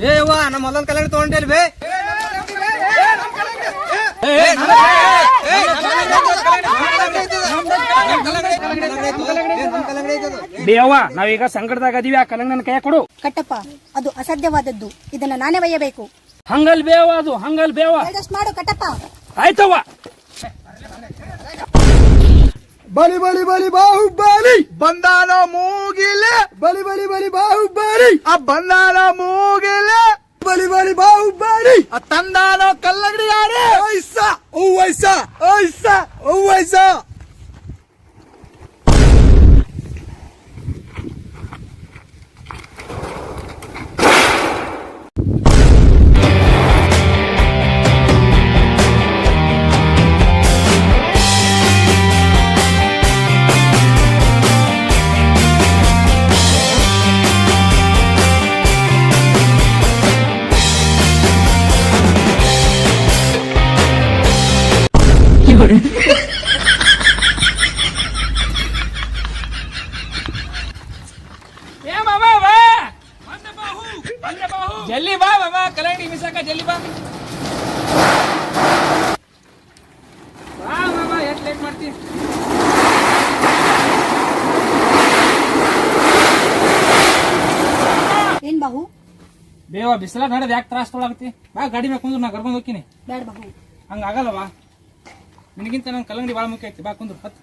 ಏ ಯವ್ವ ನಮ್ಮ ಹೊಲದ ಕಲ್ಲಂಗಡಿ ತಗೊಂಡೇಲಿ ಬೇ. ಬೇಯವ್ವ ನಾವೀಗ ಸಂಕಟದಾಗ ಅದೀವಿ, ಆ ಕಲ್ಲಂಗಡಿ ಕೈ ಕೊಡು. ಕಟ್ಟಪ್ಪ, ಅದು ಅಸಾಧ್ಯವಾದದ್ದು, ಇದನ್ನ ನಾನೇ ಒಯ್ಯಬೇಕು. ಹಂಗಲ್ ಬೇವ, ಅದು ಹಂಗಲ್ ಬೇವ. ಮಾಡು ಕಟ್ಟಪ್ಪ. ಆಯ್ತವ್ವ. ಬಲಿ ಬಲಿ ಬಲಿ ಬಾಹುಬಲಿ ಬಂದಾನೋ ಮೂಗಿಲೆ, ಬಲಿ ಬಲಿ ಬಲಿ ಬಾಹುಬಲಿ ಆ ಬಂದಾನೋ ಮೂಗಿಲೆ, ಬಲಿ ಬಲಿ ಬಾಹುಬಲಿ ಆ ತಂದಾನೋ ಕಲ್ಲಂಗಡಿ ಯಾರೇ. ಓಯ್ಸ ಓಯ್ಸ ಓಯ್ಸ ಓಯ್ಸ. ಜಲ್ದಿ ಬಾ ಬಾಬಾ, ಕಲ್ಲಂಗಡಿ ಮಿಸಾಕ ಜಲ್ದಿ ಬಾ. ಬಾ ಬಾಬಾ, ಎಷ್ಟು ಲೇಟ್ ಮಾಡ್ತಿ? ಏನ್ ಬಾಹು? ಬೇವ ಬಿಸಿಲ ನಡದ್ ಯಾಕೆ ತ್ರಾಸ ತೊಳಗತಿ? ಬಾ ಗಾಡಿ ಮೇಲೆ ಕುಂದ್ರು, ನಾ ಕರ್ಕೊಂಡ್ ಹೋಗ್ತೀನಿ. ಬೇಡ ಬಾಹು. ಹಂಗ ಆಗಲ್ಲವಾ? ನಿನಗಿಂತ ನನ್ ಕಲ್ಲಂಗಡಿ ಬಾಳ ಮುಖ್ಯ ಐತಿ. ಬಾ ಕುಂದ್ರು. ಹತ್ತು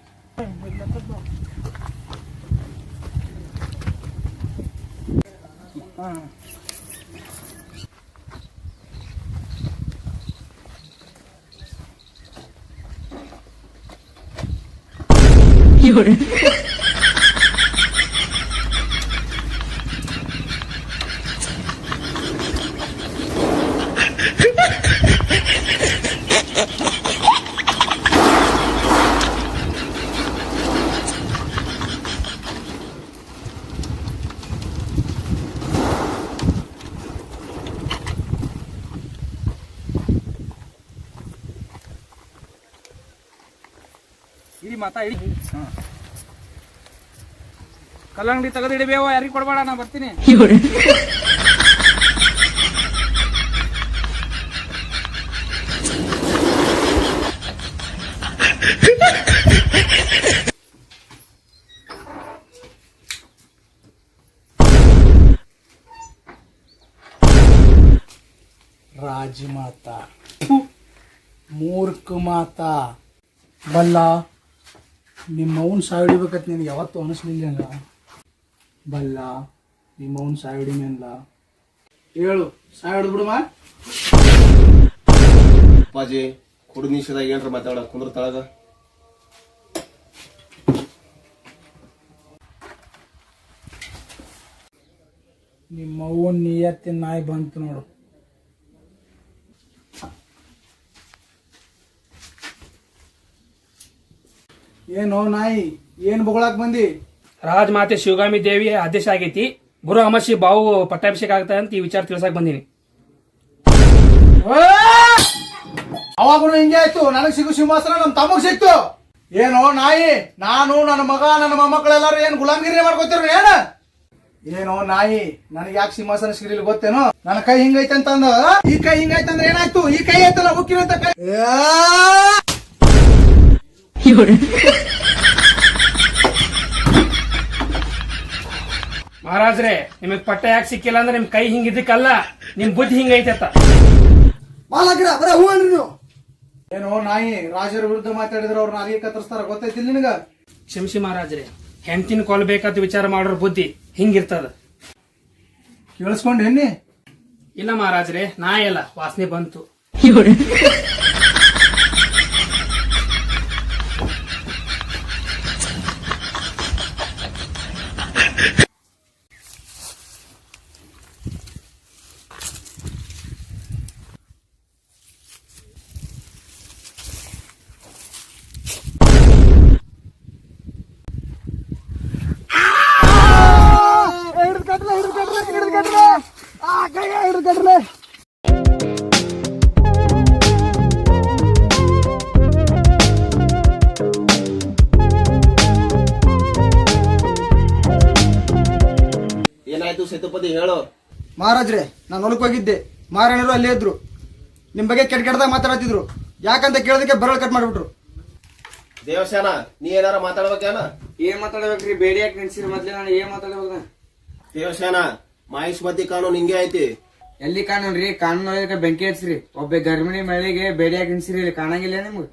ಇಡಿ ಮಾತಾ ಇಡಿ. ಕಲ್ಲಂಗಡಿ ತೆಗೆದು ಇಡಬೇವ, ಯಾರಿಗೆ ಕೊಡಬೇಡ, ನಾ ಬರ್ತೀನಿ. ರಾಜಿ ಮಾತಾ, ಮೂರ್ಖ ಮಾತಾ. ಬಲ್ಲ, ನಿಮ್ಮವನ್ ಸಾಯಿಡಿಬೇಕತ್ ನಿನಗೆ ಯಾವತ್ತು ಅನಿಸ್ಲಿಲ್ಲ. ಬಲ್ಲ, ನಿಮ್ಮವನ್ ಸಾಯಿಡಿಮೇನಲ್ಲ. ಹೇಳು, ಸಾಯಿಡ್ ಬಿಡುಮ. ಅಪ್ಪಾಜಿ ಕುಡು ನಿಮಿಷದಾಗ ಏನ್ರ ಮಾತಾಡ ಕುಂದ್ರ ತಳಗ. ನಿಮ್ಮವನ್ ನಿಯತ್ತಿನ ನಾಯಿ ಬಂತು ನೋಡು. ಏನೋ ನಾಯಿ, ಏನ್ ಬೊಗಳಾಕ್ ಬಂದಿ? ರಾಜಮಾತೆ ಶಿವಗಾಮಿ ದೇವಿ ಆದೇಶ ಆಗೈತಿ, ಗುರು ಅಮಾಸಿ ಬಾವು ಪಟ್ಟಾಭಿಷೇಕ ಆಗ್ತದೆ ಅಂತ ಈ ವಿಚಾರ ತಿಳ್ಸಕ್ ಬಂದೀನಿ. ಅವಾಗೂ ಹಿಂಗೆ ಆಯ್ತು, ನನಗ್ ಸಿಗು ಸಿಂಹಾಸನ ನಮ್ ತಮ್ಮಗ್ ಸಿಕ್ತು. ಏನೋ ನಾಯಿ, ನಾನು ನನ್ನ ಮಗ ನನ್ನ ಮೊಮ್ಮಕ್ಕಳೆಲ್ಲಾರು ಏನ್ ಗುಲಾಮಗಿರಿ ಮಾಡ್ಕೋತೀರ ಏನ? ಏನೋ ನಾಯಿ, ನನಗೆ ಯಾಕೆ ಸಿಂಹಾಸನ ಸಿಗಲಿಲ್ಲ ಗೊತ್ತೇನೋ? ನನ್ನ ಕೈ ಹಿಂಗೈತೆ ಅಂತಂದ, ಈ ಕೈ ಹಿಂಗೈತಂದ್ರೆ ಏನಾಯ್ತು? ಈ ಕೈ ಐತಲ್ಲ ಹುಕ್ಕಿರಂತ ಕೈ. ಮಹಾರಾಜ್ರೆ, ನಿಮಗ್ ಪಟ್ಟ ಯಾಕೆ ಸಿಕ್ಕಿಲ್ಲ ಅಂದ್ರೆ ನಿಮ್ ಕೈ ಹಿಂಗಿದ್ದಕ್ಕಲ್ಲ, ನಿಮ್ ಬುದ್ಧಿ ಹಿಂಗೈತ. ಏನೋ ನಾಯಿ, ರಾಜರ ವಿರುದ್ಧ ಮಾತಾಡಿದ್ರೆ ಅವ್ರನ್ನ ಅಲ್ಲಿಗೆ ಕತ್ತರಿಸ್ತಾರ, ಗೊತ್ತೈತಿಲ್ಲ ನಿನಗ? ಕ್ಷಮಿಸಿ ಮಹಾರಾಜ್ರೆ, ಹೆಂಡತಿನ ಕೊಲ್ಬೇಕಂತ ವಿಚಾರ ಮಾಡೋರ್ ಬುದ್ಧಿ ಹಿಂಗಿರ್ತದ. ಕೇಳಿಸ್ಕೊಂಡೇನಿ? ಇಲ್ಲ ಮಹಾರಾಜ್ರೆ, ನಾಯಿ ಅಲ್ಲ, ವಾಸನೆ ಬಂತು. ಸೇತುಪತಿ ಹೇಳು. ಮಹಾರಾಜ್ರೆ, ನಾನು ಹೊಲಕ್ಕೆ ಹೋಗಿದ್ದೆ. ಮಹಾರಾಣರು ಅಲ್ಲೇ ಇದ್ರು. ನಿಮ್ ಬಗ್ಗೆ ಕೆಟ್ಟ ಕೆಟ್ಟದಾಗ ಮಾತಾಡ್ತಿದ್ರು. ಯಾಕಂತ ಕೇಳೋದಕ್ಕೆ ಬರಲ್ ಕಟ್ ಮಾಡ್ಬಿಟ್ರು. ದೇವಸೇನ, ನೀ ಏನಾರ ಮಾತಾಡ್ಬೇಕೇನ? ಏನ್ ಮಾತಾಡ್ಬೇಕ್ರಿ? ಬೇಡಿ ಯಾಕೆ ನಿಲ್ಸಿರಿ? ಮೊದ್ಲೇ ನಾನು ಏನ್ ಮಾತಾಡ್ಬೇಕು? ದೇವಸೇನ, ಮಾಹಿಷ್ಮತಿ ಕಾನೂನು ಹಿಂಗೆ ಐತಿ. ಎಲ್ಲಿ ಕಾನೂನ್ರಿ? ಕಾನೂನು ಬೆಂಕಿ ಹಚ್ಚ್ರಿ. ಒಬ್ಬ ಗರ್ಭಿಣಿ ಮಹಿಳೆಗೆ ಬೇಡಿ ಯಾಕೆ ನಿಲ್ಸಿರಿ? ಇಲ್ಲಿ ಕಾಣಂಗಿಲ್ಲ ನಿಮ್ಗೆ?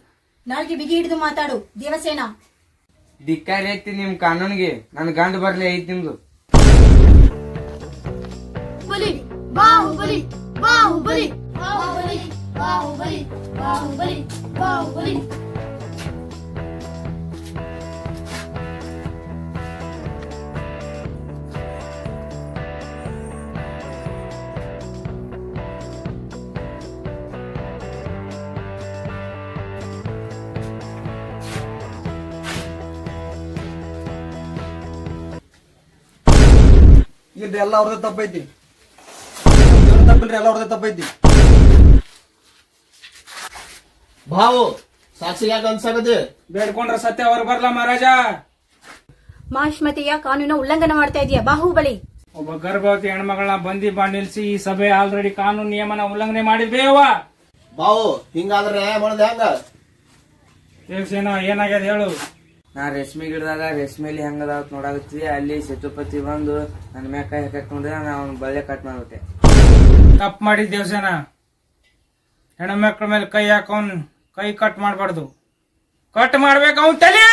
ನಾಲ್ಗೆ ಬಿಗಿ ಹಿಡಿದು ಮಾತಾಡು ದೇವಸೇನ. ಧಿಕ್ಕಾರಿ ಐತಿ ನಿಮ್ ಕಾನೂನಿಗೆ. ನನ್ ಗಂಡ ಬರ್ಲಿ ಐತಿ ನಿಮ್ದು. ಬಲಿ ಬಾಹುಬಲಿ ಬಾಹುಬಲಿ ಬಾಹುಬಲಿ ಬಾಹುಬಲಿ ಬಾಹುಬಲಿ ಬಾಹುಬಲಿ. ಇಲ್ರಿ, ಎಲ್ಲ ಅವ್ರದ್ದು ತಪ್ಪೈತಿ. ತಪ್ಪಿಲ್ರಿ, ಎಲ್ಲ ಅವ್ರದ್ದು ತಪ್ಪೈತಿ. ಬಾವು ಸಾಕ್ಷಿ ಯಾಕೆ ಅನ್ಸಾಕತಿ? ಬೇಡ್ಕೊಂಡ್ರ ಸತ್ಯ ಹೊರ ಬರ್ಲಾ ಮಹಾರಾಜ. ಮಾಹಿಷ್ಮತಿಯ ಕಾನೂನು ಉಲ್ಲಂಘನೆ ಮಾಡ್ತಾ ಇದೀಯ ಬಾಹುಬಲಿ. ಒಬ್ಬ ಗರ್ಭವತಿ ಹೆಣ್ಮಗಳನ್ನ ಬಂದಿ ಬಾ ನಿಲ್ಸಿ ಈ ಸಭೆ ಆಲ್ರೆಡಿ ಕಾನೂನು ನಿಯಮನ ಉಲ್ಲಂಘನೆ ಮಾಡಿದ್ದೇವ. ಬಾವು ಹಿಂಗಾದ್ರೆ ನ್ಯಾಯ ಮಾಡೋದು ಹೆಂಗ? ದೇವಸೇನ ಏನಾಗ್ಯದ ಹೇಳು. ನಾ ರೇಷ್ಮೆ ಗಿಡದಾಗ ರೇಷ್ಮೆಲಿ ಹೆಂಗದಾವತ್ ನೋಡಾಕತ್ತಿ. ಅಲ್ಲಿ ಸೇತುಪತಿ ಬಂದು ನನ್ನ ಮ್ಯಾಗ ಕೈ ಹಾಕೊಂಡ್ರೆ ನಾ ಅವ್ನ ಬಳ್ಳೆ ಕಟ್ ಮಾಡ್ಬಿಟ್ಟೆ. ತಪ್ಪು ಮಾಡಿ ದೇವಸೇನ. ಹೆಣ್ಮಕ್ಳ ಮೇಲೆ ಕೈ ಹಾಕೋನ್ ಕೈ ಕಟ್ ಮಾಡಬಾರ್ದು. ಕಟ್ ಮಾಡ್ಬೇಕು ಅವ್ನ್ ತಲೆ.